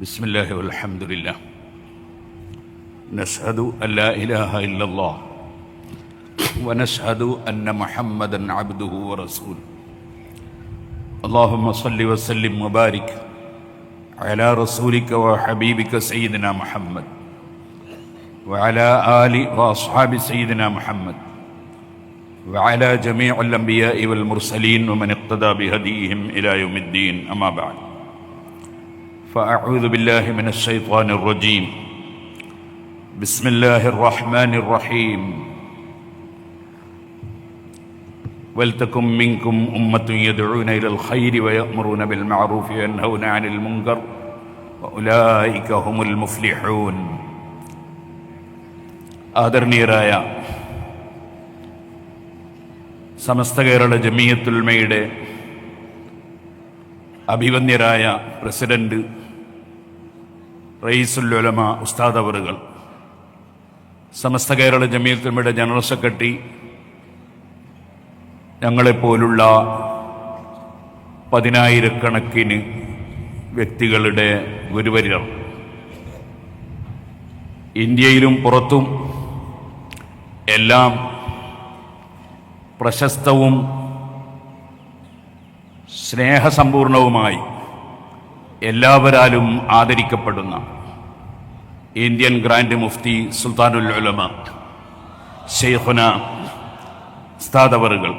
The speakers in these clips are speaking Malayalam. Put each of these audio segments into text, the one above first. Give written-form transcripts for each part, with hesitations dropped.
بسم الله والحمد لله نشهد أن لا إله إلا الله ونشهد أن محمدا عبده ورسوله اللهم صل وسلم وبارك على رسولك وحبيبك سيدنا محمد وعلى آل وأصحاب سيدنا محمد وعلى جميع الأنبياء والمرسلين ومن اقتدى بهديهم إلى يوم الدين أما بعد فأعوذ بالله من الشيطان الرجيم بسم الله الرحمن الرحيم ولتكن منكم أمة يدعون إلى الخير ويأمرون بالمعروف وينهون عن المنكر وأولئك هم المفلحون. ആദരണീയരായ സമസ്ത കേരള ജമിയത്തുൽ ഉലമയുടെ അഭിവന്യരായ പ്രസിഡന്റ് റയീസുൽ ഉലമ ഉസ്താദ് അവറുകൾ, സമസ്ത കേരള ജമിയത്തുൽ ഉലമയുടെ ജനറൽ സെക്രട്ടറി, ഞങ്ങളെപ്പോലുള്ള പതിനായിരക്കണക്കിന് വ്യക്തികളുടെ ഗുരുവര്യർ, ഇന്ത്യയിലും പുറത്തും എല്ലാം പ്രശസ്തവും സ്നേഹസമ്പൂർണവുമായി എല്ലാവരാലും ആദരിക്കപ്പെടുന്ന ഇന്ത്യൻ ഗ്രാൻഡ് മുഫ്തി സുൽത്താനുൽ ഉലമ ശൈഖുന ഉസ്താദ് അവറുകൾ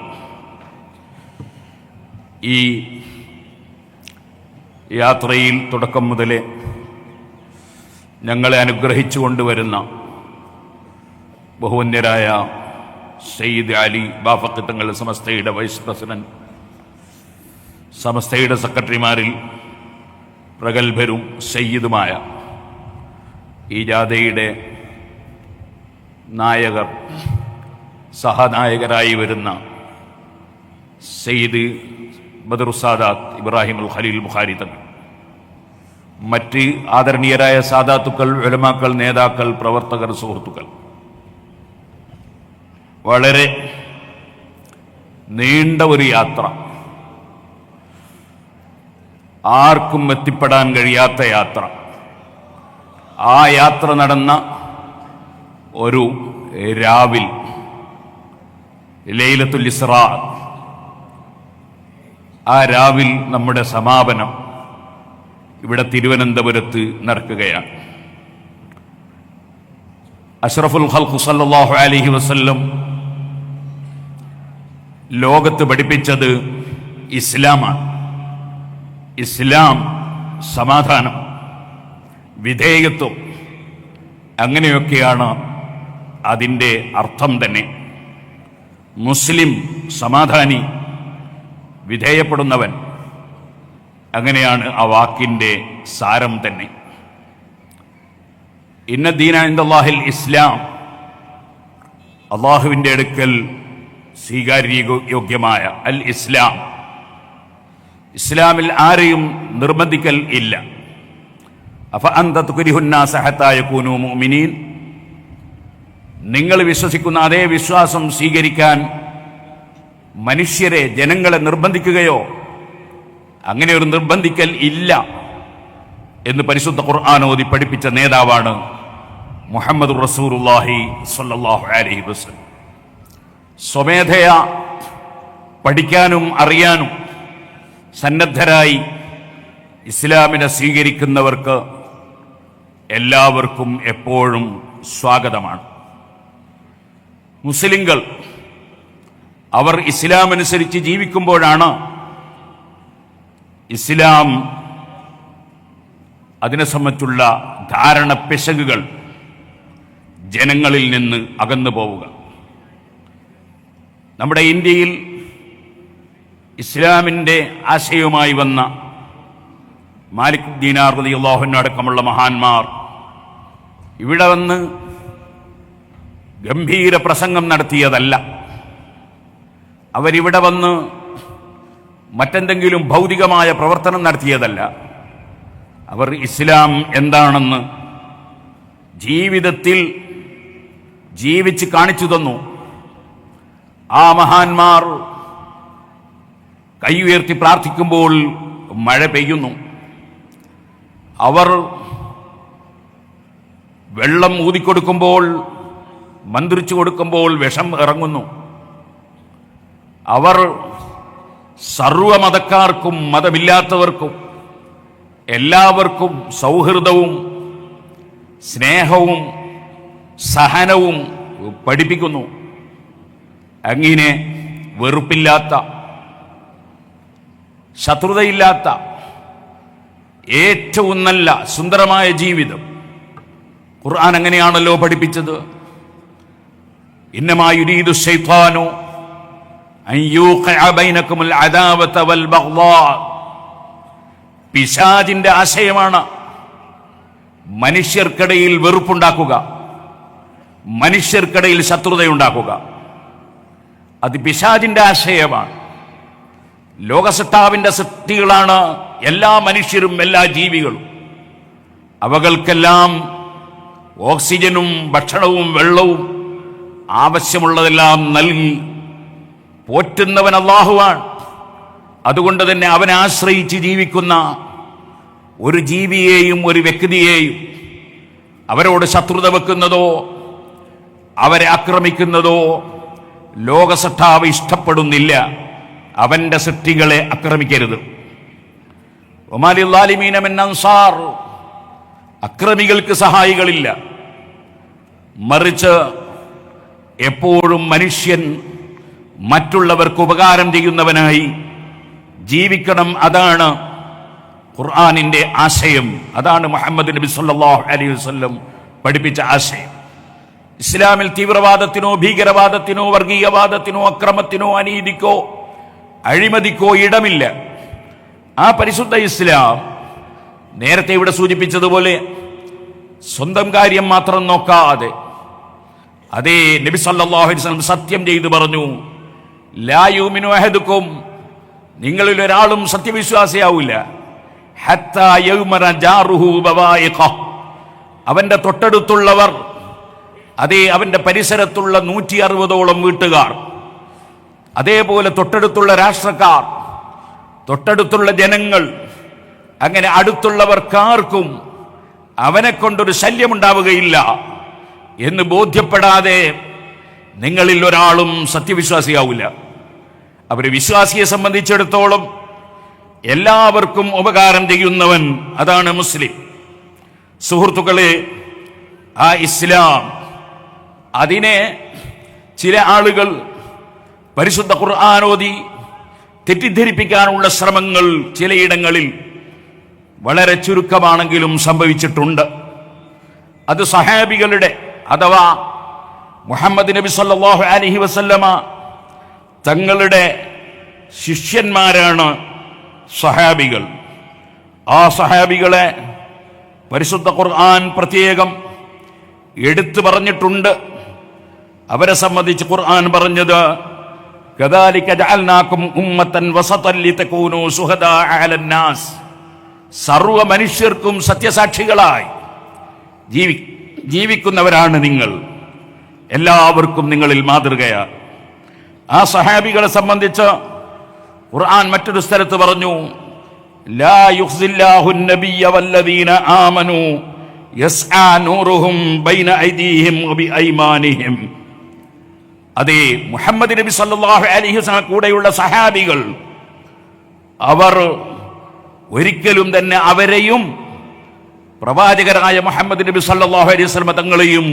ഈ യാത്രയിൽ തുടക്കം മുതലേ ഞങ്ങളെ അനുഗ്രഹിച്ചു കൊണ്ടുവരുന്ന ബഹുവന്യരായ സയ്യിദ് അലി ബാഫഖ് തങ്ങൾ, സമസ്തയുടെ വൈസ് പ്രസിഡന്റ്, സമസ്തയുടെ സെക്രട്ടറിമാരിൽ പ്രഗത്ഭരും സയ്യിദുമായ ഈ ജാഥയുടെ നായകർ, സഹനായകരായി വരുന്ന സയ്യിദ് ബദറുസാദാത്ത് ഇബ്രാഹിം അൽ ഖലീൽ ബുഖാരി തങ്ങൾ, മറ്റ് ആദരണീയരായ സാദാത്തുക്കൾ, ഉലമാക്കൾ, നേതാക്കൾ, പ്രവർത്തകർ, സുഹൃത്തുക്കൾ, വളരെ നീണ്ട ഒരു യാത്ര, ആർക്കും എത്തിപ്പെടാൻ കഴിയാത്ത യാത്ര. ആ യാത്ര നടന്ന ഒരു രാവിൽ, ലൈലത്തുൽ ഇസ്റാ, ആ രാവിൽ നമ്മുടെ സമാപനം ഇവിടെ തിരുവനന്തപുരത്ത് നടക്കുകയാണ്. അഷ്റഫുൽ ഖൽഖ് സല്ലല്ലാഹു അലൈഹി വസല്ലം ലോകത്ത് പഠിപ്പിച്ചത് ഇസ്ലാമാണ്. ഇസ്ലാം സമാധാനം, വിധേയത്വം, അങ്ങനെയൊക്കെയാണ് അതിൻ്റെ അർത്ഥം തന്നെ. മുസ്ലിം സമാധാനി, വിധേയപ്പെടുന്നവൻ, അങ്ങനെയാണ് ആ വാക്കിൻ്റെ സാരം തന്നെ. ഇന്ന ദീന ഇൻദല്ലാഹിൽ ഇസ്ലാം, അള്ളാഹുവിൻ്റെ അടുക്കൽ സ്വീകാര്യോഗ്യമായ അൽ ഇസ്ലാം. ഇസ്ലാമിൽ ആരെയും നിർബന്ധിക്കൽ ഇല്ല. അഫ അന്ത തുക്രിഹുന്നാസ ഹത്താ യകൂനൂ മുഅ്മിനീൻ, നിങ്ങൾ വിശ്വസിക്കുന്ന അതേ വിശ്വാസം സ്വീകരിക്കാൻ മനുഷ്യരെ, ജനങ്ങളെ നിർബന്ധിക്കുകയോ? അങ്ങനെ ഒരു നിർബന്ധിക്കൽ ഇല്ല എന്ന് പരിശുദ്ധ ഖുർആൻ ഓതി പഠിപ്പിച്ച നേതാവാണ് മുഹമ്മദുർ റസൂലുള്ളാഹി സ്വല്ലല്ലാഹു അലൈഹി വസല്ലം. സ്വമേധയാ പഠിക്കാനും അറിയാനും സന്നദ്ധരായി ഇസ്ലാമിനെ സ്വീകരിക്കുന്നവർക്ക് എല്ലാവർക്കും എപ്പോഴും സ്വാഗതമാണ്. മുസ്ലിങ്ങൾ അവർ ഇസ്ലാം അനുസരിച്ച് ജീവിക്കുമ്പോഴാണ് ഇസ്ലാം അതിനെ സംബന്ധിച്ചുള്ള ധാരണ പിശകുകൾ ജനങ്ങളിൽ നിന്ന് അകന്നു പോവുക. നമ്മുടെ ഇന്ത്യയിൽ ഇസ്ലാമിൻ്റെ ആശയവുമായി വന്ന മാലിക് ദീനാർ റളിയല്ലാഹു അൻഹു അടക്കമുള്ള മഹാന്മാർ ഇവിടെ വന്ന് ഗംഭീര പ്രസംഗം നടത്തിയതല്ല. അവരിവിടെ വന്ന് മറ്റെന്തെങ്കിലും ഭൗതികമായ പ്രവർത്തനം നടത്തിയതല്ല. അവർ ഇസ്ലാം എന്താണെന്ന് ജീവിതത്തിൽ ജീവിച്ച് കാണിച്ചു തന്നു. ആ മഹാന്മാർ കൈ ഉയർത്തി പ്രാർത്ഥിക്കുമ്പോൾ മഴ പെയ്യുന്നു. അവർ വെള്ളം ഊതിക്കൊടുക്കുമ്പോൾ, മന്ത്രിച്ചു കൊടുക്കുമ്പോൾ വിഷം ഇറങ്ങുന്നു. അവർ സർവമതക്കാർക്കും മതമില്ലാത്തവർക്കും എല്ലാവർക്കും സൗഹൃദവും സ്നേഹവും സഹനവും പഠിപ്പിക്കുന്നു. അങ്ങനെ വെറുപ്പില്ലാത്ത, ശത്രുതയില്ലാത്ത ഏറ്റവും നല്ല സുന്ദരമായ ജീവിതം ഖുർആൻ അങ്ങനെയാണല്ലോ പഠിപ്പിച്ചത്. ഇന്നമാ യുരീദു ശൈത്വാനു അൻ യൂഖിഅ ബൈനകുമുൽ അദാവത വൽ ബഗ്ളാ. പിശാചിന്റെ ആശയമാണ് മനുഷ്യർക്കിടയിൽ വെറുപ്പുണ്ടാക്കുക, മനുഷ്യർക്കിടയിൽ ശത്രുതയുണ്ടാക്കുക. അത് പിശാചിന്റെ ആശയമാണ്. ലോകസൃഷ്ടാവിന്റെ സൃഷ്ടികളാണ് എല്ലാ മനുഷ്യരും എല്ലാ ജീവികളും. അവകൾക്കെല്ലാം ഓക്സിജനും ഭക്ഷണവും വെള്ളവും ആവശ്യമുള്ളതെല്ലാം നൽകി പോറ്റുന്നവൻ അല്ലാഹുവാണ്. അതുകൊണ്ട് തന്നെ അവനെ ആശ്രയിച്ച് ജീവിക്കുന്ന ഒരു ജീവിയെയും ഒരു വ്യക്തിയെയും അവരോട് ശത്രുത വെക്കുന്നതോ അവരെ ആക്രമിക്കുന്നതോ ലോകസൃഷ്ടാവ് ഇഷ്ടപ്പെടുന്നില്ല. അവന്റെ സൃഷ്ടികളെ ആക്രമിക്കരുത്. വമാ ലിസ്സാലിമീന മിൻ അൻസാർ. അക്രമികൾക്ക് സഹായികളില്ല. മറിച്ച് എപ്പോഴും മനുഷ്യൻ മറ്റുള്ളവർക്ക് ഉപകാരം ചെയ്യുന്നവനായി ജീവിക്കണം. അതാണ് ഖുർആനിന്റെ ആശയം. അതാണ് മുഹമ്മദ് നബി സല്ലല്ലാഹു അലൈഹി വസല്ലം പഠിപ്പിച്ച ആശയം. ഇസ്ലാമിൽ തീവ്രവാദത്തിനോ ഭീകരവാദത്തിനോ വർഗീയവാദത്തിനോ അക്രമത്തിനോ അനീതിക്കോ അഴിമതിക്കോ ഇടമില്ല. ആ പരിശുദ്ധ ഇസ്ലാം നേരത്തെ ഇവിടെ സൂചിപ്പിച്ചതുപോലെ സ്വന്തം കാര്യം മാത്രം നോക്കാതെ, അതേ നബി സല്ലല്ലാഹു അലൈഹി വസല്ലം സത്യം ചെയ്തു പറഞ്ഞു, ലാ യുമിനു അഹദുക്കും, നിങ്ങളിൽ ഒരാളും സത്യവിശ്വാസിയാവില്ല, ഹത്താ യഉമറ ജാറുഹു ബവായിഖ, അവന്റെ തൊട്ടടുത്തുള്ളവർ, അതേ അവന്റെ പരിസരത്തുള്ള 160ഓളം വീട്ടുകാർ, അതേപോലെ തൊട്ടടുത്തുള്ള രാഷ്ട്രക്കാർ, തൊട്ടടുത്തുള്ള ജനങ്ങൾ, അങ്ങനെ അടുത്തുള്ളവർക്കാർക്കും അവനെ കൊണ്ടൊരു ശല്യമുണ്ടാവുകയില്ല എന്ന് ബോധ്യപ്പെടാതെ നിങ്ങളിൽ ഒരാളും സത്യവിശ്വാസിയാവില്ല. അവര് വിശ്വാസിയെ സംബന്ധിച്ചിടത്തോളം എല്ലാവർക്കും ഉപകാരം ചെയ്യുന്നവൻ, അതാണ് മുസ്ലിം. സുഹൃത്തുക്കളെ, ആ ഇസ്ലാം, അതിനെ ചില ആളുകൾ പരിശുദ്ധ ഖുർആൻ ഓതി തെറ്റിദ്ധരിപ്പിക്കാനുള്ള ശ്രമങ്ങൾ ചിലയിടങ്ങളിൽ വളരെ ചുരുക്കമാണെങ്കിലും സംഭവിച്ചിട്ടുണ്ട്. അത് സഹാബികളുടെ അഥവാ മുഹമ്മദ് നബി സല്ലല്ലാഹു അലൈഹി വസല്ലമ തങ്ങളുടെ ശിഷ്യന്മാരാണ് സഹാബികൾ. ആ സഹാബികളെ പരിശുദ്ധ ഖുർആൻ പ്രത്യേകം എടുത്തു പറഞ്ഞിട്ടുണ്ട്. അവരെ സംബന്ധിച്ച് ഖുർആൻ പറഞ്ഞത്, കദാലിക ജഅൽനാകും ഉമ്മത്തൻ വസതൻ ലിതകൂനൂ ശുഹദാഅ അലന്നാസ്, സർവ മനുഷ്യർക്കും സത്യസാക്ഷികളായി ജീവിക്കുന്നവരാണ് നിങ്ങൾ, എല്ലാവർക്കും നിങ്ങളിൽ മാതൃകയാണ്. ആ സഹാബികളെ സംബന്ധിച്ച് ഖുർആൻ മറ്റൊരു സ്ഥലത്ത് പറഞ്ഞു, ലാ യുഖ്സില്ലാഹു നബിയ്യ വല്ലദീന ആമനൂ യസ്ആ നൂറുഹും ബൈന ഐദീഹിം വബിഐമാനിഹിം. അതേ മുഹമ്മദ് നബി സല്ലല്ലാഹു അലൈഹി വസല്ലം കൂടെയുള്ള സഹാബികൾ, അവർ ഒരിക്കലും തന്നെ അവരെയും പ്രവാചകരായ മുഹമ്മദ് നബി സല്ലല്ലാഹു അലൈഹി വസല്ലം തങ്ങളെയും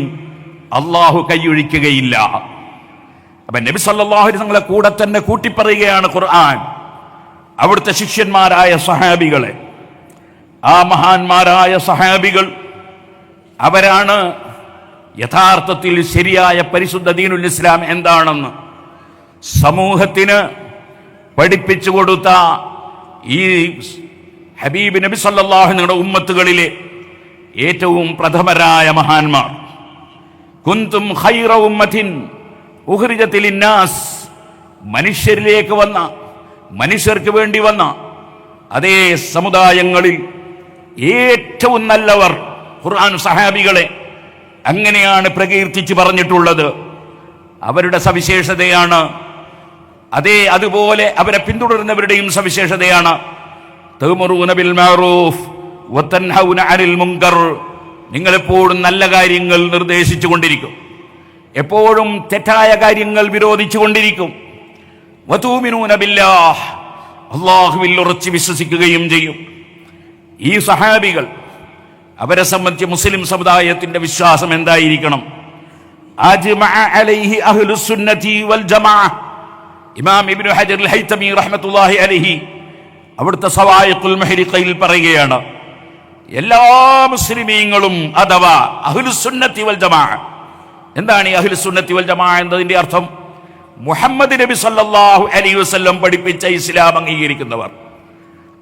അള്ളാഹു കൈയൊഴിക്കുകയില്ല. അപ്പൊ നബി സല്ലല്ലാഹു അലൈഹി വസല്ലം കൂടെ തന്നെ കൂട്ടിപ്പറയുകയാണ് ഖുർആൻ അവിടുത്തെ ശിഷ്യന്മാരായ സഹാബികളെ. ആ മഹാന്മാരായ സഹാബികൾ അവരാണ് യഥാർത്ഥത്തിൽ ശരിയായ പരിശുദ്ധ ദീനുൽ ഇസ്ലാം എന്താണെന്ന് സമൂഹത്തിന് പഠിപ്പിച്ചു കൊടുത്ത ഈ ഹബീബ് നബി സല്ലല്ലാഹു അലൈഹി വസല്ലം ഉമ്മത്തുകളിലെ ഏറ്റവും പ്രഥമരായ മഹാന്മാർ. കുന്തും ഖൈറ ഉമ്മത്തിൻ ഉഖ്രിജത് ലിന്നാസ്, മനുഷ്യരിലേക്ക് വന്ന, മനുഷ്യർക്ക് വേണ്ടി വന്ന അതേ സമുദായങ്ങളിൽ ഏറ്റവും നല്ലവർ ഖുർആൻ സഹാബികളെ അങ്ങനെയാണ് പ്രകീർത്തിച്ച് പറഞ്ഞിട്ടുള്ളത്. അവരുടെ സവിശേഷതയാണ്, അതേ അതുപോലെ അവരെ പിന്തുടരുന്നവരുടെയും സവിശേഷതയാണ്, തഅ്മുറൂന ബിൽ മഅറൂഫ് വതൻഹൗന അനിൽ മുൻകർ, നിങ്ങളെപ്പോഴും നല്ല കാര്യങ്ങൾ നിർദ്ദേശിച്ചു കൊണ്ടിരിക്കും, എപ്പോഴും തെറ്റായ കാര്യങ്ങൾ വിരോധിച്ചു കൊണ്ടിരിക്കും. വതൂമിനൂന ബില്ലാഹ്, അല്ലാഹുവിൽ ഉറച്ചു വിശ്വസിക്കുകയും ചെയ്യും. ഈ സഹാബികൾ, അവരെ സംബന്ധിച്ച് മുസ്ലിം സമുദായത്തിന്റെ വിശ്വാസം എന്തായിരിക്കണം? അജ്മഅ അലൈഹി അഹ്ലുസ് സുന്നതി വൽ ജമാഅ. ഇമാം ഇബ്നു ഹജർ അൽ ഹൈതമി റഹ്മത്തുള്ളാഹി അലൈഹി അവിടുത്തെ സവായിഖുൽ മുഹരിഖയിൽ പറയുകയാണ്, എല്ലാ മുസ്ലിമീങ്ങളും അഥവാ അഹ്ലുസ് സുന്നത്തി വൽ ജമാഅ. എന്താണ് ഈ അഹ്ലുസ് സുന്നത്തി വൽ ജമാഅ എന്നതിന്റെ അർത്ഥം? മുഹമ്മദ് നബി സല്ലല്ലാഹു അലൈഹി വസല്ലം പഠിപ്പിച്ച ഇസ്ലാം അംഗീകരിക്കുന്നവർ.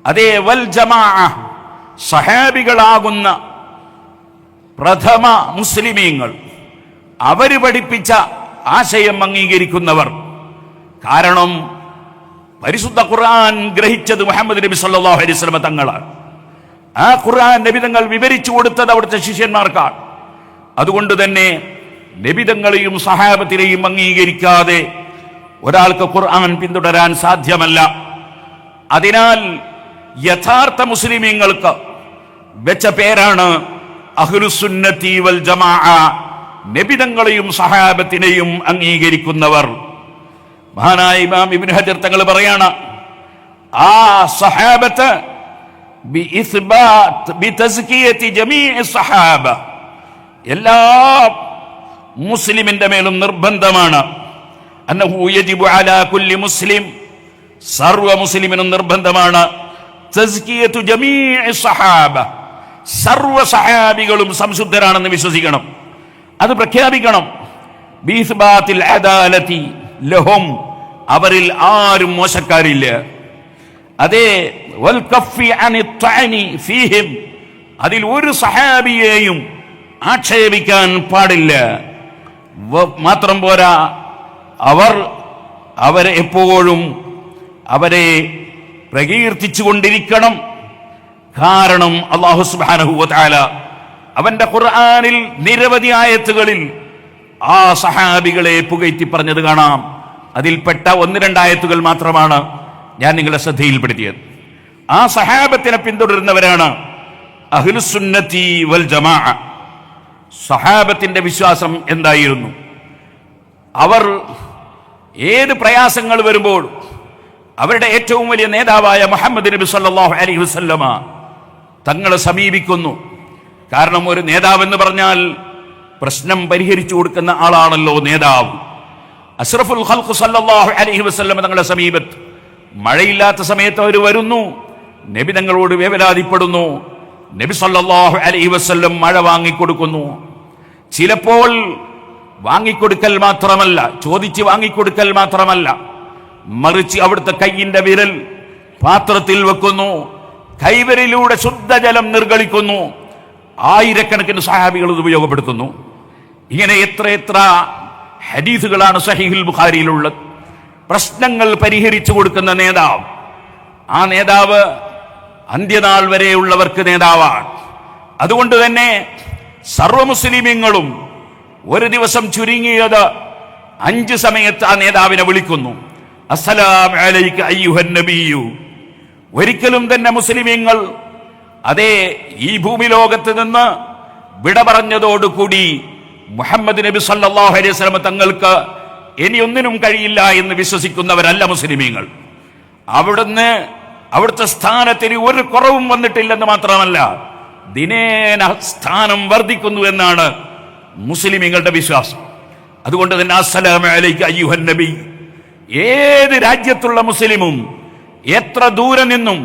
അതേ വൽ ജമാഅ, സഹാബികളാകുന്ന പ്രഥമ മുസ്ലിമീങ്ങൾ, അവര് പഠിപ്പിച്ച ആശയം അംഗീകരിക്കുന്നവർ. കാരണം പരിശുദ്ധ ഖുർആൻ ഗ്രഹിച്ചത് മുഹമ്മദ് നബി സല്ലല്ലാഹു അലൈഹി വസല്ലം തങ്ങളാണ്. ആ ഖുർആൻ നബി തങ്ങൾ വിവരിച്ചു കൊടുത്തത് അവിടുത്തെ ശിഷ്യന്മാർക്കാണ്. അതുകൊണ്ട് തന്നെ നബി തങ്ങളെയും സഹാബത്തിനെയും അംഗീകരിക്കാതെ ഒരാൾക്ക് ഖുർആൻ പിന്തുടരാൻ സാധ്യമല്ല. അതിനാൽ യഥാർത്ഥ മുസ്ലിമീങ്ങൾക്ക് വെച്ച പേരാണ് അഹ്ലുസുന്നത്തി വൽ ജമാഅ, നബി തങ്ങളെയും സഹാബത്തിനെയും അംഗീകരിക്കുന്നവർ. മഹാനായ ഇമാം ഇബ്നു ഹജർ തങ്ങൾ പറയാണ്, ആ സഹാബത്ത് ബിതസ്കിയത്തി ജമീഇ സഹാബ, എല്ലാ മുസ്ലിമിന്റെ മേലും നിർബന്ധമാണ്. അന്നഹു യജിബു അലാ കുല്ലി മുസ്ലിം, സർവ മുസ്ലിമിനും നിർബന്ധമാണ് തസ്കിയത്തു ജമീഇ സഹാബ, സർവ സഹാബികളും സംശുദ്ധരാണെന്ന് വിശ്വസിക്കണം, അത് പ്രഖ്യാപിക്കണം. ബിഇസ്ബാത്തിൽ അദാലതി ലഹും, അവരിൽ ആരും മോശക്കാരില്ല. അതേ വൽ കഫി അനി തഅനി ഫീഹിം, അതിൽ ഒരു സഹാബിയെയും ആക്ഷേപിക്കാൻ പാടില്ല. മാത്രം പോരാ, അവരെ എപ്പോഴും അവരെ പ്രകീർത്തിച്ചു കൊണ്ടിരിക്കണം. കാരണം അല്ലാഹു സുബ്ഹാനഹു വ തആല അവന്റെ ഖുർആനിൽ നിരവധി ആയത്തുകളിൽ ആ സഹാബികളെ പുകഴ്ത്തി പറഞ്ഞത് കാണാം. അതിൽപ്പെട്ട 1-2 ആയത്തുകൾ മാത്രമാണ് ഞാൻ നിങ്ങളുടെ ശ്രദ്ധയിൽപ്പെടുത്തിയത്. ആ സഹാബത്തിനെ പിന്തുടരുന്നവരാണ് അഹ്ലുസ് സുന്നത്തി വൽ ജമാഅ. സഹാബത്തിന്റെ വിശ്വാസം എന്തായിരുന്നു? അവർ ഏത് പ്രയാസങ്ങൾ വരുമ്പോൾ അവരുടെ ഏറ്റവും വലിയ നേതാവായ മുഹമ്മദ് നബി സല്ലല്ലാഹു അലൈഹി വസല്ലമ തങ്ങളെ സമീപിക്കുന്നു. കാരണം ഒരു നേതാവ് എന്ന് പറഞ്ഞാൽ പ്രശ്നം പരിഹരിച്ചു കൊടുക്കുന്ന ആളാണല്ലോ നേതാവ്. അഷ്റഫുൽ ഖൽഖ് സല്ലല്ലാഹു അലൈഹി വസല്ലമ തങ്ങളുടെ സമീപത്ത് മഴയില്ലാത്ത സമയത്ത് അവർ വരുന്നു, നബി തങ്ങളോട് വേവലാതിപ്പെടുന്നു. നബി സല്ലല്ലാഹു അലൈഹി വസല്ലം മഴ വാങ്ങിക്കൊടുക്കുന്നു. ചിലപ്പോൾ വാങ്ങിക്കൊടുക്കൽ മാത്രമല്ല, ചോദിച്ച് വാങ്ങിക്കൊടുക്കൽ മാത്രമല്ല, മറിച്ച് അവിടുത്തെ കൈയിന്റെ വിരൽ പാത്രത്തിൽ വെക്കുന്നു, കൈവരിലൂടെ ശുദ്ധജലം നിർഗളിക്കുന്നു. ആയിരക്കണക്കിന് സഹാബികൾ ഇത് ഉപയോഗപ്പെടുത്തുന്നു. ഇങ്ങനെ എത്ര ഹദീസുകളാണ് സഹീഹുൽ ബുഖാരിയിലുള്ളത്. പ്രശ്നങ്ങൾ പരിഹരിച്ചു കൊടുക്കുന്ന നേതാവ്, ആ നേതാവ് അന്ത്യനാൾ വരെയുള്ളവർക്ക് നേതാവാണ്. അതുകൊണ്ട് തന്നെ സർവ മുസ്ലിമീങ്ങളും ഒരു ദിവസം ചുരുങ്ങിയത് 5 സമയത്ത് ആ നേതാവിനെ വിളിക്കുന്നു. അസ്സലാമു അലൈക അയ്യുഹൻ നബിയ്യു. ഒരിക്കലും തന്നെ മുസ്ലിമീങ്ങൾ അതേ ഈ ഭൂമി ലോകത്ത് നിന്ന് വിട പറഞ്ഞതോടുകൂടി മുഹമ്മദ് നബി സല്ലല്ലാഹു അലൈഹി വസല്ലം തങ്ങൾക്ക് ഇനി ഒന്നിനും കഴിയില്ല എന്ന് വിശ്വസിക്കുന്നവരല്ല മുസ്ലിമീങ്ങൾ. അവിടുത്തെ സ്ഥാനത്തിന് ഒരു കുറവും വന്നിട്ടില്ലെന്ന് മാത്രമല്ല, ദിനേന സ്ഥാനം വർദ്ധിക്കുന്നു എന്നാണ് മുസ്ലിമീങ്ങളുടെ വിശ്വാസം. അതുകൊണ്ട് തന്നെ അസ്സലാമു അലൈക അയ്യുഹൻ നബി, ഏത് രാജ്യത്തുള്ള മുസ്ലിമും എത്ര ദൂരെ നിന്നും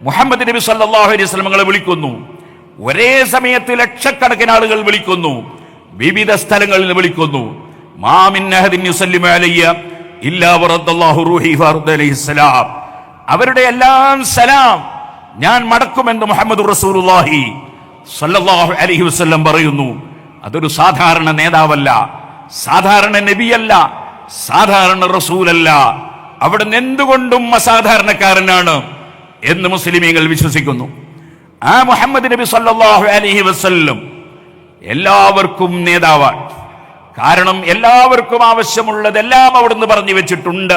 മുഹമ്മദ് നബി സല്ലല്ലാഹു അലൈഹി വസല്ലം തങ്ങളെ വിളിക്കുന്നു. ഒരേ സമയത്ത് ലക്ഷക്കണക്കിന് ആളുകൾ വിളിക്കുന്നു, വിവിധ സ്ഥലങ്ങളിൽ വിളിക്കുന്നു. മാ മിൻ അഹദിൻ യുസല്ലിമു അലയ്യ ഇല്ലാ വറദ്ദല്ലാഹു റൂഹി ഫർദ അലൈഹിസ്സലാം. അവരുടെ എല്ലാം സലാം ഞാൻ മടക്കുമെന്ന് മുഹമ്മദ് റസൂലുള്ളാഹി സല്ലല്ലാഹു അലൈഹി വസല്ലം പറയുന്നു. അതൊരു സാധാരണ നേതാവല്ല, സാധാരണ നബിയല്ല, സാധാരണ റസൂലല്ല. അവിടുന്ന് എന്തുകൊണ്ടും അസാധാരണക്കാരനാണ് എന്ന് മുസ്ലിമീങ്ങൾ വിശ്വസിക്കുന്നു. ആ മുഹമ്മദ് നബി സല്ലല്ലാഹു അലൈഹി വസല്ലം എല്ലാവർക്കും നേതാവാണ്. കാരണം എല്ലാവർക്കും ആവശ്യമുള്ളതെല്ലാം അവിടുന്ന് പറഞ്ഞു വെച്ചിട്ടുണ്ട്.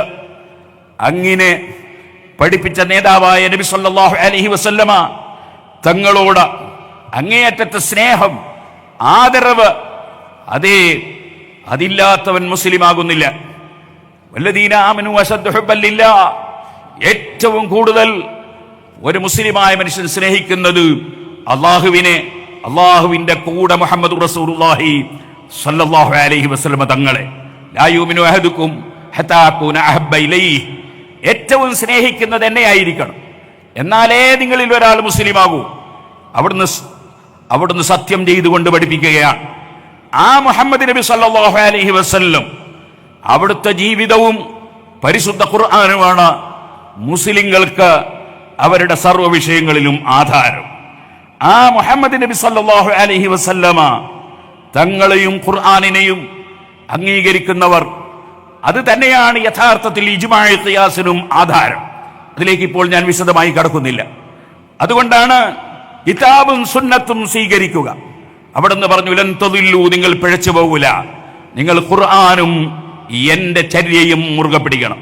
അങ്ങനെ പഠിപ്പിച്ച നേതാവായ നബി സല്ലല്ലാഹു അലൈഹി വസല്ലമ തങ്ങളോട് അങ്ങേയറ്റത്തെ സ്നേഹം, ആദരവ്, അതേ അതില്ലാത്തവൻ മുസ്ലിമാകുന്നില്ല. വല്ലദീന ആമനു അശദ്ദു ഹുബ്ബൻ ലില്ലാഹ്, ഏറ്റവും കൂടുതൽ ഒരു മുസ്ലിമായ മനുഷ്യൻ സ്നേഹിക്കുന്നത് അള്ളാഹുവിനെ, അള്ളാഹുവിന്റെ കൂടെ മുഹമ്മദ് റസൂലുള്ളാഹി സ്വല്ലല്ലാഹു അലൈഹി വസല്ലം തങ്ങളെ. ലാ യുമിനു അഹദുക്കും ഹത്താ അകൂന അഹബ്ബ ഇലൈഹി, ഏറ്റവും സ്നേഹിക്കുന്നത് എന്നെ ആയിരിക്കണം, എന്നാലേ നിങ്ങളിൽ ഒരാൾ മുസ്ലിമാകൂ. അവിടുന്ന് സത്യം ചെയ്തുകൊണ്ട് പഠിപ്പിക്കുകയാണ്. ആ മുഹമ്മദ് നബി സല്ലല്ലാഹു അലൈഹി വസല്ലം അവിടുത്തെ ജീവിതവും പരിശുദ്ധ ഖുർആനുമാണ് മുസ്ലിങ്ങൾക്ക് അവരുടെ സർവ്വ വിഷയങ്ങളിലും ആധാരം. ആ മുഹമ്മദ് നബി സല്ലല്ലാഹു അലൈഹി വസല്ലമ തങ്ങളെയും ഖുർആനിനെയും അംഗീകരിക്കുന്നവർ, അത് തന്നെയാണ് യഥാർത്ഥത്തിൽ ഇജ്മാഇ ഖിയാസിനും ആധാരം. അതിലേക്ക് ഇപ്പോൾ ഞാൻ വിശദമായി കടക്കുന്നില്ല. അതുകൊണ്ടാണ് കിതാബും സുന്നത്തും സ്വീകരിക്കുക. അവിടുന്ന് പറഞ്ഞു, ലൻ തദില്ലു, നിങ്ങൾ പിഴച്ചു പോകൂല, നിങ്ങൾ ഖുർആനും എന്റെ ചര്യയും മുറുകെ പിടിക്കണം,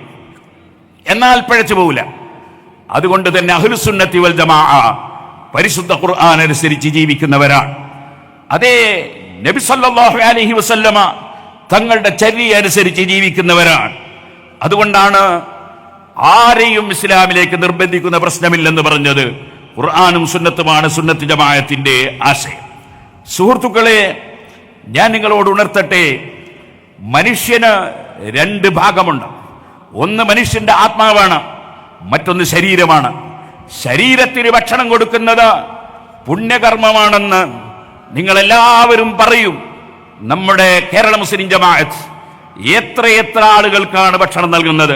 എന്നാൽ പിഴച്ചു പോകൂല. അതുകൊണ്ട് തന്നെ അഹ്ലുസുന്നത്തി വൽ ജമാഅ പരിശുദ്ധ ഖുർആൻ അനുസരിച്ച് ജീവിക്കുന്നവരാണ്. അതേ നബി സല്ലല്ലാഹു അലൈഹി വസല്ലമ തങ്ങളുടെ ചര്യ അനുസരിച്ച് ജീവിക്കുന്നവരാണ്. അതുകൊണ്ടാണ് ആരെയും ഇസ്ലാമിലേക്ക് നിർബന്ധിക്കുന്ന പ്രശ്നമില്ലെന്ന് പറഞ്ഞത്. ഖുർആനും സുന്നത്തുമാണ് സുന്നത്ത് ജമാഅത്തിന്റെ ആശയം. സുഹൃത്തുക്കളെ, ഞാൻ നിങ്ങളോട് ഉണർത്തട്ടെ, മനുഷ്യന് രണ്ട് ഭാഗമുണ്ട്. ഒന്ന് മനുഷ്യന്റെ ആത്മാവാണ്, മറ്റൊന്ന് ശരീരമാണ്. ശരീരത്തിന് ഭക്ഷണം കൊടുക്കുന്നത് പുണ്യകർമ്മമാണെന്ന് നിങ്ങളെല്ലാവരും പറയും. നമ്മുടെ കേരള മുസ്ലിം ജമാഅത്ത് എത്ര ആളുകൾക്കാണ് ഭക്ഷണം നൽകുന്നത്,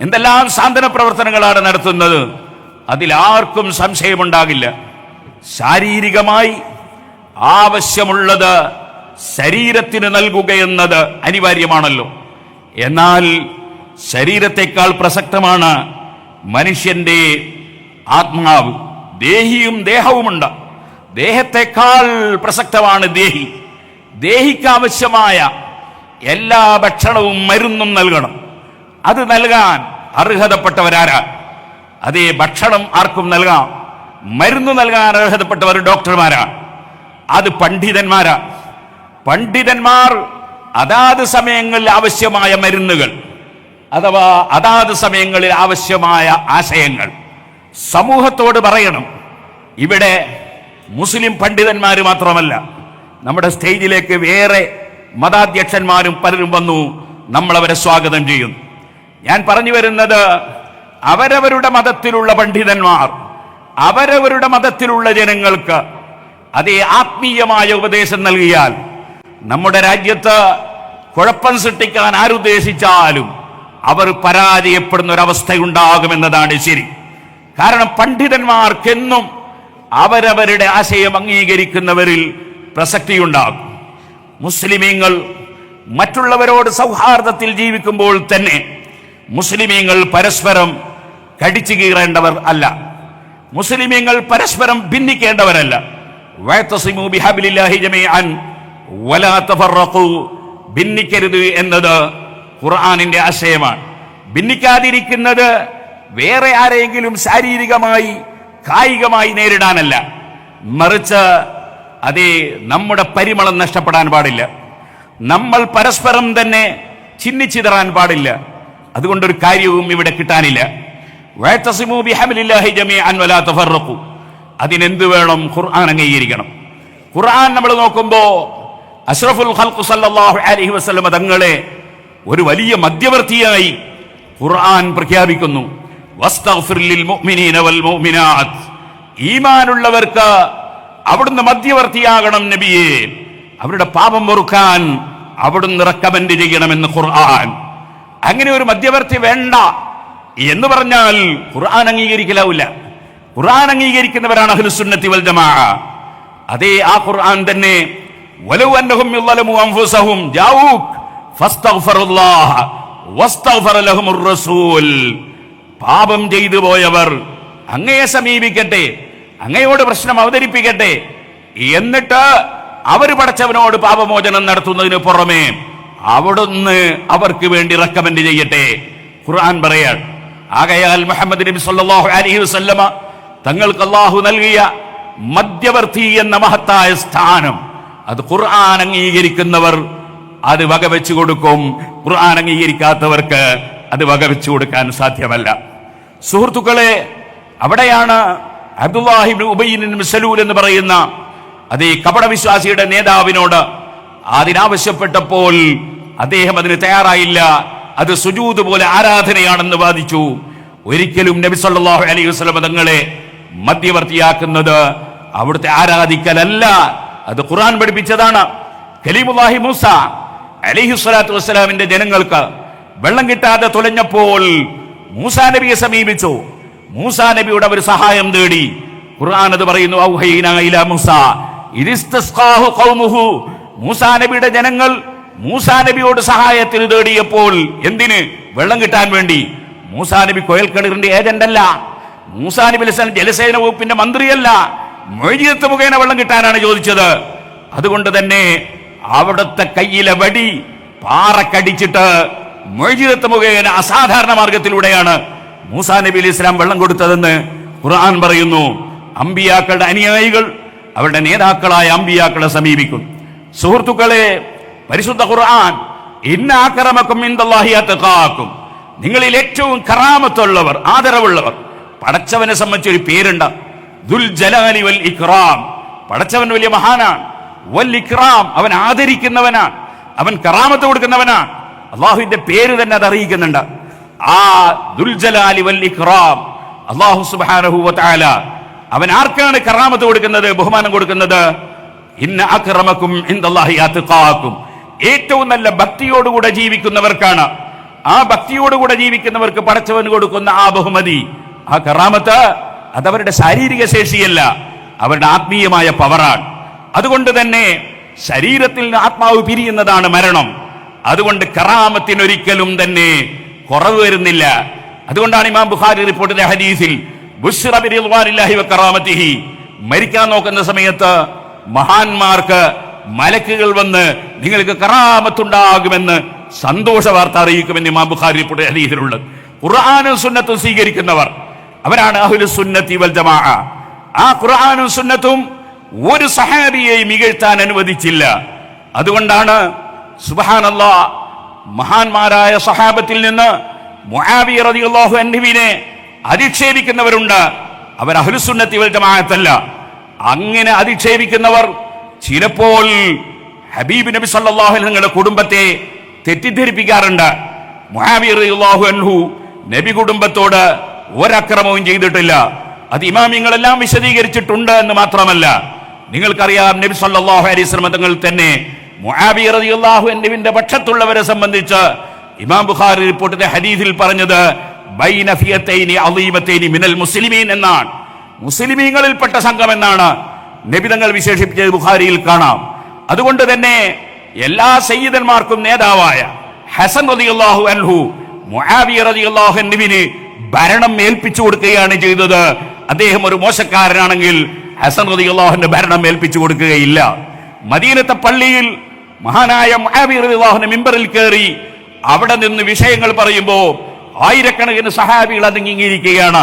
എന്തെല്ലാം സാന്ത്വന പ്രവർത്തനങ്ങളാണ് നടത്തുന്നത്, അതിലാർക്കും സംശയമുണ്ടാകില്ല. ശാരീരികമായി ആവശ്യമുള്ളത് ശരീരത്തിന് നൽകുകയെന്നത് അനിവാര്യമാണല്ലോ. എന്നാൽ ശരീരത്തെക്കാൾ പ്രസക്തമാണ് മനുഷ്യന്റെ ആത്മാവ്. ദേഹിയും ദേഹവുമുണ്ട്. ദേഹത്തെക്കാൾ പ്രസക്തമാണ് ദേഹി. ദേഹിക്കാവശ്യമായ എല്ലാ ഭക്ഷണവും മരുന്നും നൽകണം. അത് നൽകാൻ അർഹതപ്പെട്ടവരാരാ? അതേ, ഭക്ഷണം ആർക്കും നൽകാം, മരുന്ന് നൽകാൻ അർഹതപ്പെട്ടവർ ഡോക്ടർമാരാണ്, അത് പണ്ഡിതന്മാരാ. പണ്ഡിതന്മാർ അതാത് സമയങ്ങളിൽ ആവശ്യമായ മരുന്നുകൾ അഥവാ അതാത് സമയങ്ങളിൽ ആവശ്യമായ ആശയങ്ങൾ സമൂഹത്തോട് പറയണം. ഇവിടെ മുസ്ലിം പണ്ഡിതന്മാർ മാത്രമല്ല, നമ്മുടെ സ്റ്റേജിലേക്ക് വേറെ മതാധ്യക്ഷന്മാരും പലരും വന്നു, നമ്മളവരെ സ്വാഗതം ചെയ്യുന്നു. ഞാൻ പറഞ്ഞു വരുന്നത്, അവരവരുടെ മതത്തിലുള്ള പണ്ഡിതന്മാർ അവരവരുടെ മതത്തിലുള്ള ജനങ്ങൾക്ക് അതേ ആത്മീയമായ ഉപദേശം നൽകിയാൽ നമ്മുടെ രാജ്യത്ത് കുഴപ്പം സൃഷ്ടിക്കാൻ ആരുദ്ദേശിച്ചാലും അവർ പരാജയപ്പെടുന്ന ഒരവസ്ഥയുണ്ടാകുമെന്നതാണ് ശരി. കാരണം പണ്ഡിതന്മാർക്കെന്നും അവരവരുടെ ആശയം അംഗീകരിക്കുന്നവരിൽ പ്രസക്തിയുണ്ടാകും. മുസ്ലിമീങ്ങൾ മറ്റുള്ളവരോട് സൗഹാർദ്ദത്തിൽ ജീവിക്കുമ്പോൾ തന്നെ മുസ്ലിമീങ്ങൾ പരസ്പരം കടിച്ചു കീറേണ്ടവർ അല്ല, മുസ്ലിമീങ്ങൾ പരസ്പരം ഭിന്നിക്കേണ്ടവരല്ല. വഅതസിമു ബിഹബ്ലില്ലാഹി ജമീഅൻ വലാ തഫറഖു, ഭിന്നിക്കരുത് എന്നത് ഖുർആനിന്റെ ആശയമാണ്. ഭിന്നിക്കാതിരിക്കുന്നത് വേറെ ആരെങ്കിലും ശാരീരികമായി കായികമായി നേരിടാനല്ല, മറിച്ച് അതേ നമ്മുടെ പരിമളം നഷ്ടപ്പെടാൻ പാടില്ല, നമ്മൾ പരസ്പരം തന്നെ ചിന്നിച്ചിതറാൻ പാടില്ല. അതുകൊണ്ടൊരു കാര്യവും ഇവിടെ കിട്ടാനില്ല. വഅതസിമു ബിഹബ്ലില്ലാഹി ജമീഅൻ വലാ തഫറഖു, അതിനെന്ത് വേണം? ഖുർആൻ അംഗീകരിക്കണം. ഖുർആൻ നമ്മൾ നോക്കുമ്പോ അഷ്റഫുൽ ഖൽഖ് സല്ലല്ലാഹു അലൈഹി വസല്ലം തങ്ങളെ ഒരു വലിയ മധ്യവർത്തിയായി ഖുർആൻ പ്രഖ്യാപിക്കുന്നു. വസ്തഗ്ഫിർ ലിൽ മുഅ്മിനീന വൽ മുഅ്മിനാത്ത്, ഈമാനുള്ളവർക്ക് അവിടുന്ന് മധ്യവർത്തിയാകണം നബിയെ, അവരുടെ പാപം പൊറുക്കാൻ അവിടുന്ന് റെക്കമെൻഡ് ചെയ്യണമെന്ന് ഖുർആൻ. അങ്ങനെ ഒരു മധ്യവർത്തി വേണ്ട എന്ന് പറഞ്ഞാൽ ഖുർആൻ അംഗീകരിക്കലാവില്ല. ഖുർആൻ അംഗീകരിക്കുന്നവരാണ് അഹ്ലുസുന്നത്തി വൽ ജമാഅ. അതേ, ആ ഖുർആൻ തന്നെ വലൗ അന്നഹും യളമു അൻഫുസഹും ജാഊക ഫസ്തഗ്ഫിറുല്ലാഹ വസ്തഗ്ഫറ ലഹുമുർ റസൂൽ, പാപം ചെയ്തു പോയവർ അങ്ങയെ സമീപിക്കട്ടെ, അങ്ങയോട് പ്രശ്നം അവതരിപ്പിക്കട്ടെ, എന്നിട്ട് അവർ പടച്ചവനോട് പാപമോചനം നടത്തുന്നതിന് പുറമെ അവിടുന്ന് അവർക്ക് വേണ്ടി റെക്കമെൻഡ് ചെയ്യട്ടെ. ഖുർആൻ പറയാൻ. ആകയാൽ മുഹമ്മദ് നബി സല്ലല്ലാഹു അലൈഹി വസല്ലമ തങ്ങൾക്ക് അല്ലാഹു നൽകിയ മധ്യവർത്തി എന്ന മഹത്തായ സ്ഥാനം അത് ഖുർആൻ അംഗീകരിക്കുന്നവർ അത് വകവെച്ചു കൊടുക്കും. ഖുർആൻ അംഗീകരിക്കാത്തവർക്ക് അത് വകവെച്ചു കൊടുക്കാൻ സാധ്യമല്ല. സുഹൃത്തുക്കളെ, അവിടെയാണ് അബ്ദുല്ലാഹി ഇബ്നു ഉബയ്യ് ഇബ്നു സലൂൽ എന്ന് പറയുന്ന അതേ കപടവിശ്വാസിയുടെ നേതാവിനോട് അതിനാവശ്യപ്പെട്ടപ്പോൾ അദ്ദേഹം അതിന് തയ്യാറായില്ല. അത് സുജൂദ് പോലെ ആരാധനയാണെന്ന് വാദിച്ചു. ഒരിക്കലും നബി സല്ലല്ലാഹു അലൈഹി വസല്ലം തങ്ങളെ മധ്യവർത്തിയാക്കുന്നത് അവിടുത്തെ ആരാധിക്കലല്ല, അത് ഖുർആൻ പഠിപ്പിച്ചതാണ്. കലീമുല്ലാഹി മൂസ അലൈഹി സ്വലാത്തു വസ്സലാമിന്റെ ജനങ്ങൾക്ക് വെള്ളം കിട്ടാതെ തുലഞ്ഞപ്പോൾ മൂസാ നബിയെ സമീപിച്ചു. മൂസാ നബിയുടെ ഒരു സഹായം തേടി. ഖുർആൻ അത് പറയുന്നു, ഔഹൈനാ ഇലാ മൂസ ഇദിസ്തസ്ഖാഹു ഖൗമുഹു. മൂസാ നബിയുടെ ജനങ്ങൾ മൂസാ നബിയോട് സഹായത്തിന് തേടിയപ്പോൾ എന്തിന്? വെള്ളം കിട്ടാൻ വേണ്ടി. മൂസാ നബി കോയൽക്കിണറിന്റെ ഏജന്റ് അല്ല, മൂസാ നബി ജലസേന വകുപ്പിന്റെ മന്ത്രിയല്ല, മൊയ്ജിയത്ത് മുഖേന വെള്ളം കിട്ടാനാണ് ചോദിച്ചത്. അതുകൊണ്ട് തന്നെ അവിടുത്തെ കയ്യിലെ വടി പാറക്കടിച്ചിട്ട് മൊയ്ജിയത്ത് മുഖേന അസാധാരണ മാർഗത്തിലൂടെയാണ് മൂസാ നബി അലൈഹി ഇസ്ലാം വെള്ളം കൊടുത്തതെന്ന് ഖുർആൻ പറയുന്നു. അമ്പിയാക്കളുടെ അനുയായികൾ അവരുടെ നേതാക്കളായ അമ്പിയാക്കളെ സമീപിക്കും. സുഹൃത്തുക്കളെ, പരിശുദ്ധ ഖുർആൻ ഇന്ന അക്രമക്കും ഇൻദല്ലാഹി അത്ഖാക്കും, നിങ്ങളിൽ ഏറ്റവും കറാമത്തുള്ളവർ, ആദരവുള്ളവർ. പടച്ചവനെ സംബന്ധിച്ചൊരു പേരുണ്ട്, ദുൽ ജലാലി വൽ ഇക്റാം. പടച്ചവൻ വലിയ മഹാനാണ്. വൽ ഇക്റാം, അവൻ ആദരിക്കുന്നവനാണ്, അവൻ കറാമത്ത് കൊടുക്കുന്നവനാണ്. അള്ളാഹുവിന്റെ പേര് തന്നെ അത് അറിയിക്കുന്നുണ്ട്. ആ ദുൽ ജലാലി വൽ ഇക്റാം അല്ലാഹു സുബ്ഹാനഹു വ തആല അവൻ ആർക്കാണ് കറാമത്ത് കൊടുക്കുന്നത്, ബഹുമാനം കൊടുക്കുന്നത്? ഇന്ന അക്രമക്കും ഇൻദല്ലാഹി അത്ഖാക്കും, ഏറ്റവും നല്ല ഭക്തിയോടുകൂടെ ജീവിക്കുന്നവർക്കാണ്. ആ ഭക്തിയോടുകൂടെ ജീവിക്കുന്നവർക്ക് പടച്ചവൻ കൊടുക്കുന്ന ആ ബഹുമതി, ആ കറാമത്ത്, അതവരുടെ ശാരീരിക ശേഷിയല്ല, അവരുടെ ആത്മീയമായ പവറാണ്. അതുകൊണ്ട് തന്നെ ശരീരത്തിൽ നിന്ന് ആത്മാവ് പിരിയുന്നതാണ് മരണം. അതുകൊണ്ട് കറാമത്തിനൊരിക്കലും തന്നെ കുറവ് വരുന്നില്ല. അതുകൊണ്ടാണ് ഇമാം ബുഖാരി റിപ്പോർട്ട് ചെയ്ത ഹദീസിൽ ബുശ്റ ബിറിദ്വാനില്ലാഹി വ കറാമത്തിഹി, മരിക്കാൻ നോക്കുന്ന സമയത്ത് മഹാന്മാർക്ക് മലക്കുകൾ വന്ന് നിങ്ങൾക്ക് കറാമത്തുണ്ടാകുമെന്ന് സന്തോഷ വാർത്ത അറിയിക്കുമെന്ന് ഇമാം ബുഖാരി റിപ്പോർട്ട് ചെയ്ത ഹദീസിലുള്ളത്. ഖുർആനും സുന്നത്തും സ്വീകരിക്കുന്നവർ അവരാണ് അഹ്ലുസ് സുന്നത്തി വൽ ജമാഅ. ആ ഖുർആനും സുന്നത്തും ഒരു സഹാബിയെയും ഇകഴ്ത്താൻ അനുവദിച്ചില്ല. അതുകൊണ്ടാണ് സുബ്ഹാനല്ലാഹ്, മഹാന്മാരായ സഹാബത്തിൽ നിന്ന് മുആവിയ റളിയല്ലാഹു അൻഹുവിനെ അധിക്ഷേപിക്കുന്നവരുണ്ട്. അവർ അഹ്ലുസ് സുന്നത്തി വൽ ജമാഅത്തല്ല. അങ്ങനെ അധിക്ഷേപിക്കുന്നവർ ചിലപ്പോൾ ഹബീബ് നബി സല്ലല്ലാഹു അലൈഹി വസല്ലമയുടെ കുടുംബത്തെ തെറ്റിദ്ധരിപ്പിക്കാറുണ്ട്. മുആവിയ റളിയല്ലാഹു അൻഹു നബി കുടുംബത്തോട് ഒരക്രമവും ചെയ്തിട്ടില്ല. അത് ഇമാമിങ്ങളെല്ലാം വിശദീകരിച്ചിട്ടുണ്ട് എന്ന് മാത്രമല്ല, നിങ്ങൾക്കറിയാം നബി സല്ലല്ലാഹു അലൈഹി വസല്ലം തങ്ങൾ തന്നെ മുആവിയ റളിയല്ലാഹു അൻഹുവിന്റെ പക്ഷത്തുള്ളവരെ സംബന്ധിച്ച് ഇമാം ബുഖാരി റിപ്പോർട്ട് ചെയ്ത ഹദീസിൽ പറഞ്ഞത് ബൈന ഫിയതൈനി അളീമതൈനി മിനൽ മുസ്ലിമീൻ എന്നാണ്. മുസ്ലിമീങ്ങളിൽപ്പെട്ട സംഘം എന്നാണ് നബി തങ്ങൾ വിശേഷിപ്പിച്ചത് ബുഖാരിയിൽ കാണാം. അതുകൊണ്ട് തന്നെ എല്ലാ സയ്യിദന്മാർക്കും നേതാവായ ഹസൻ റളിയല്ലാഹു അൻഹു മുആവിയ റളിയല്ലാഹു അൻഹുവിന് ഭരണം ഏൽപ്പിച്ചു കൊടുക്കുകയാണ് ചെയ്തത്. അദ്ദേഹം ഒരു മോശക്കാരനാണെങ്കിൽ ഹസൻ റളിയല്ലാഹു അൻഹു ഭരണം ഏൽപ്പിച്ചു കൊടുക്കുകയില്ല. മദീനത്തെ പള്ളിയിൽ മഹാനായ മുആവിയ റളിയല്ലാഹു അൻഹു മിമ്പറിൽ കയറി അവിടെ നിന്ന് വിഷയങ്ങൾ പറയുമ്പോൾ ആയിരക്കണക്കിന് സഹാബികൾ അത് അംഗീകരിക്കുകയാണ്.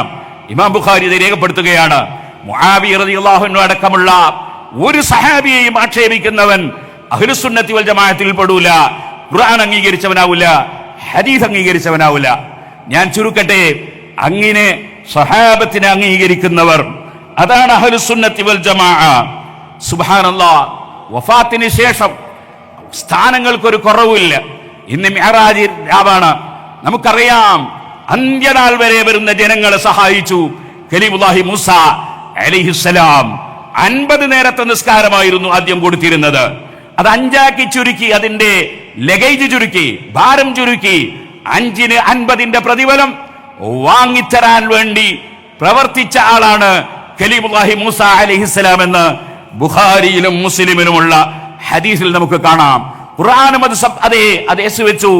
ഇമാം ബുഖാരി ഇത് രേഖപ്പെടുത്തുകയാണ്. മുആവിയ റളിയല്ലാഹു അൻഹു അടക്കമുള്ള ഒരു സഹാബിയെയും ആക്ഷേപിക്കുന്നവൻ അഹ്ലുസ് സുന്നത്തി വൽ ജമാഅത്തിൽ പെടൂല, ഖുർആൻ അംഗീകരിച്ചവനാവില്ല, ഹദീസ് അംഗീകരിച്ചവനാവില്ല. ഞാൻ ചുരുക്കട്ടെ, അങ്ങനെ സഹാബത്തിനെ അംഗീകരിക്കുന്നവർ അതാണ് അഹ്ലുസ് സുന്നത്തി വൽ ജമാഅ. സുബ്ഹാനല്ലാഹ്, വഫാത്തിന് ശേഷം സ്ഥാനങ്ങൾക്കൊരു കുറവില്ല. ഇന്ന് മിഅ്റാജ് രാവാണ്. നമുക്കറിയാം, അന്ത്യനാൾ വരെ വരുന്ന ജനങ്ങളെ സഹായിച്ചു കലീമുല്ലാഹി മൂസ അലൈഹിസ്സലാം. 50 നേരത്തെ നിസ്കാരമായിരുന്നു ആദ്യം കൊടുത്തിരുന്നത്. അത് 5ആക്കി ചുരുക്കി, അതിന്റെ ലഗേജ് ചുരുക്കി, ഭാരം ചുരുക്കി. 5ന് 50ന്റെ പ്രതിഫലം വാങ്ങിത്തരാൻ വേണ്ടി പ്രവർത്തിച്ച ആളാണ് കലീമുല്ലാഹി മൂസ അലൈഹിസ്സലാം എന്ന് ബുഖാരിയിലും മുസ്ലിമിലുമുള്ള ഹദീസിൽ നമുക്ക് കാണാം. ഖുർആനും അത് വെച്ചു.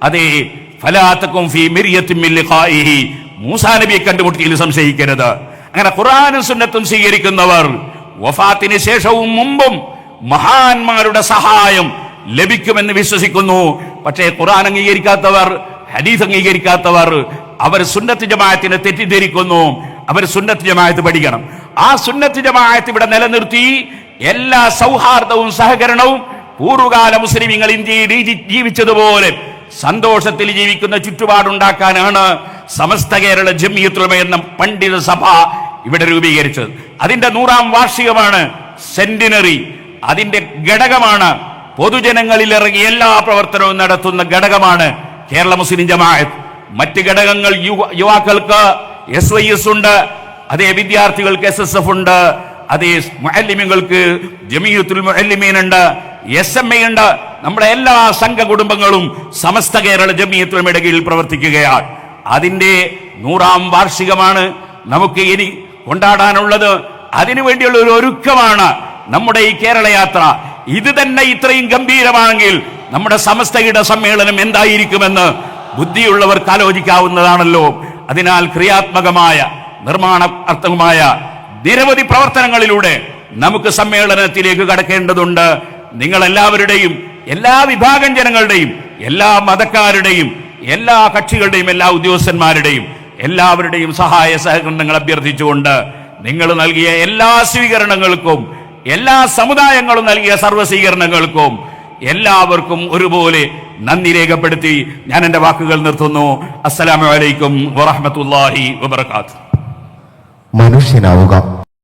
അതേ, ഫലാ തകും ഫീ മിർയത്തിൻ മിൻ ലിഖാഇഹി, മൂസാ നബിയെ കണ്ടുമുട്ടിയതിൽ സംശയിക്കരുത്. അങ്ങനെ ഖുർആനും സുന്നത്തും സ്വീകരിക്കുന്നവർ വഫാത്തിന് ശേഷവും മുമ്പും മഹാന്മാരുടെ സഹായം ലഭിക്കുമെന്ന് വിശ്വസിക്കുന്നു. പക്ഷേ ഖുർആൻ അംഗീകരിക്കാത്തവർ, ഹദീസ് അംഗീകരിക്കാത്തവർ അവർ സുന്നത്ത് ജമാഅത്തിനെ തെറ്റിദ്ധരിക്കുന്നു. അവർ സുന്നത്ത് ജമാഅത്ത് പഠിക്കണം. ആ സുന്നത്ത് ജമാഅത്ത് ഇവിടെ നിലനിർത്തി എല്ലാ സൗഹാർദ്ദവും സഹകരണവും പൂർവ്വകാല മുസ്ലിമീങ്ങൾ ഇന്ത്യയിൽ ജീവിച്ചതുപോലെ സന്തോഷത്തിൽ ജീവിക്കുന്ന ചുറ്റുപാടുണ്ടാക്കാനാണ് സമസ്ത കേരള ജംഇയ്യത്തുൽ ഉലമ എന്ന പണ്ഡിത സഭ ഇവിടെ രൂപീകരിച്ചത്. അതിന്റെ 100ാം വാർഷികമാണ് സെന്റിനറി. അതിന്റെ ഘടകമാണ് പൊതുജനങ്ങളിൽ ഇറങ്ങി എല്ലാ പ്രവർത്തനവും നടത്തുന്ന ഘടകമാണ് കേരള മുസ്ലിം ജമാഅത്ത്. മറ്റ് ഘടകങ്ങൾ യുവാക്കൾക്ക് SYS ഉണ്ട്, അതേ വിദ്യാർത്ഥികൾക്ക് SSF ഉണ്ട്, അതേ മുഅല്ലിമീങ്ങൾക്ക് ജംഇയ്യത്തുൽ മുഅല്ലിമീൻ ഉണ്ട്, SMA ഉണ്ട്. നമ്മുടെ എല്ലാ സംഘ കുടുംബങ്ങളും സമസ്ത കേരള ജംഇയ്യത്തുൽ ഉലമയുടെ കീഴിൽ പ്രവർത്തിക്കുകയാണ്. അതിന്റെ 100ാം വാർഷികമാണ് നമുക്ക് ഇനി കൊണ്ടാടാനുള്ളത്. അതിനുവേണ്ടിയുള്ള ഒരു ഒരുക്കമാണ് നമ്മുടെ ഈ കേരള യാത്ര. ഇത് തന്നെ ഇത്രയും ഗംഭീരമാണെങ്കിൽ നമ്മുടെ സമസ്തയുടെ സമ്മേളനം എന്തായിരിക്കുമെന്ന് ബുദ്ധിയുള്ളവർക്ക് ആലോചിക്കാവുന്നതാണല്ലോ. അതിനാൽ ക്രിയാത്മകമായ നിർമ്മാണാത്മകമായ നിരവധി പ്രവർത്തനങ്ങളിലൂടെ നമുക്ക് സമ്മേളനത്തിലേക്ക് കടക്കേണ്ടതുണ്ട്. നിങ്ങൾ എല്ലാവരുടെയും, എല്ലാ വിഭാഗം ജനങ്ങളുടെയും, എല്ലാ മതക്കാരുടെയും, എല്ലാ കക്ഷികളുടെയും, എല്ലാ ഉദ്യോഗസ്ഥന്മാരുടെയും എല്ലാവരുടെയും സഹായ സഹകരണങ്ങൾ അഭ്യർത്ഥിച്ചുകൊണ്ട് നിങ്ങൾ നൽകിയ എല്ലാ സ്വീകരണങ്ങൾക്കും, എല്ലാ സമുദായങ്ങളും നൽകിയ സർവ്വ സ്വീകരണങ്ങൾക്കും എല്ലാവർക്കും ഒരുപോലെ നന്ദി രേഖപ്പെടുത്തി ഞാൻ എന്റെ വാക്കുകൾ നിർത്തുന്നു. അസ്സലാമു അലൈക്കും വറഹ്മത്തുള്ളാഹി വബറകാതുഹു. മനുഷ്യനാവുക.